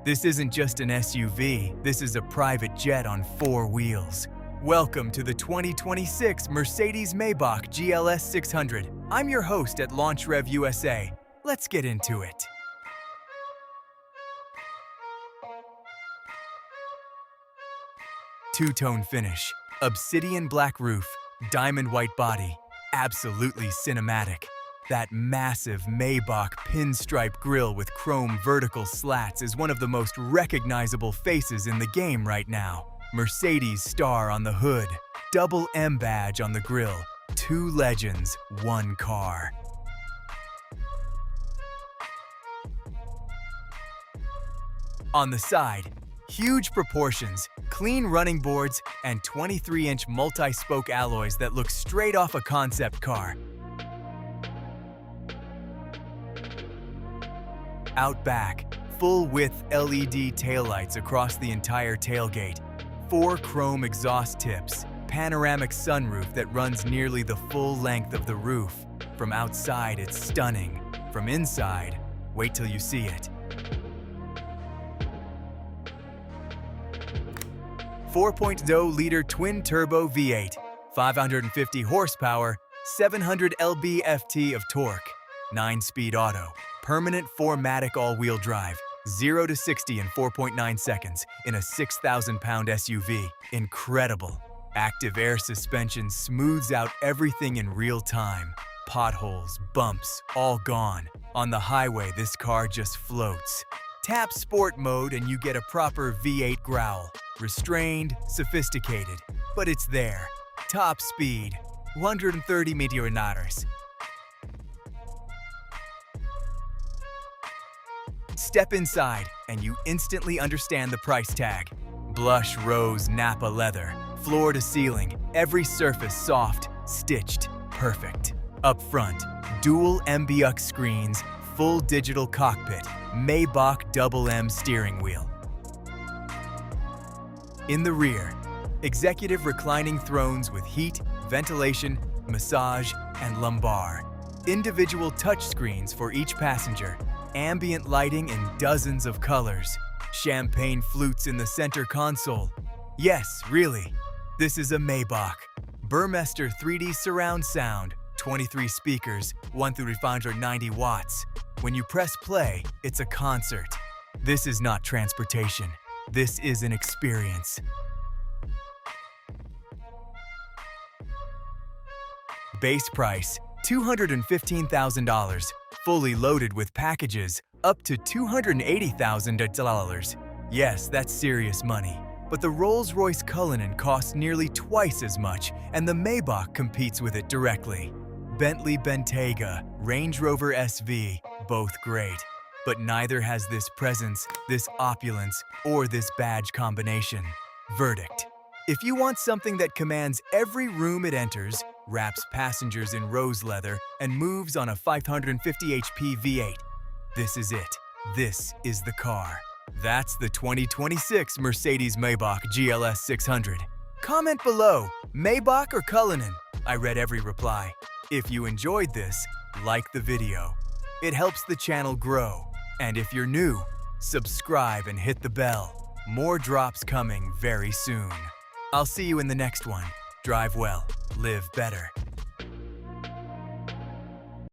This isn't just an SUV, this is a private jet on 4 wheels. Welcome to the 2026 Mercedes-Maybach GLS 600. I'm your host at LaunchRev USA. Let's get into it. Two-tone finish, obsidian black roof, diamond white body, absolutely cinematic. That massive Maybach pinstripe grille with chrome vertical slats is one of the most recognizable faces in the game right now. Mercedes star on the hood, double M badge on the grille, 2 legends, 1 car. On the side, huge proportions, clean running boards, and 23-inch multi-spoke alloys that look straight off a concept car. Out back, full-width LED taillights across the entire tailgate, 4 chrome exhaust tips, panoramic sunroof that runs nearly the full length of the roof. From outside, it's stunning. From inside, wait till you see it. 4.0-liter twin-turbo V8, 550 horsepower, 700 lb-ft of torque, 9-speed auto, permanent 4MATIC all-wheel drive, 0 to 60 in 4.9 seconds in a 6,000-pound SUV. Incredible. Active air suspension smooths out everything in real time. Potholes, bumps, all gone. On the highway, this car just floats. Tap Sport mode and you get a proper V8 growl. Restrained, sophisticated, but it's there. Top speed, 130 mph. Step inside and you instantly understand the price tag. Blush rose Napa leather, floor to ceiling, every surface soft, stitched, perfect. Up front, dual MBUX screens, full digital cockpit, Maybach double M steering wheel. In the rear, executive reclining thrones with heat, ventilation, massage, and lumbar. Individual touchscreens for each passenger. Ambient lighting in dozens of colors. Champagne flutes in the center console. Yes, really, this is a Maybach. Burmester 3D surround sound, 23 speakers, 1 through 590 watts. When you press play, it's a concert. This is not transportation. This is an experience. Base price, $215,000. Fully loaded with packages, up to $280,000. Yes, that's serious money. But the Rolls-Royce Cullinan costs nearly twice as much, and the Maybach competes with it directly. Bentley Bentayga, Range Rover SV, both great. But neither has this presence, this opulence, or this badge combination. Verdict: if you want something that commands every room it enters, wraps passengers in rose leather, and moves on a 550 HP V8, this is it. This is the car. That's the 2026 Mercedes-Maybach GLS 600. Comment below, Maybach or Cullinan? I read every reply. If you enjoyed this, like the video. It helps the channel grow. And if you're new, subscribe and hit the bell. More drops coming very soon. I'll see you in the next one. Drive well, live better.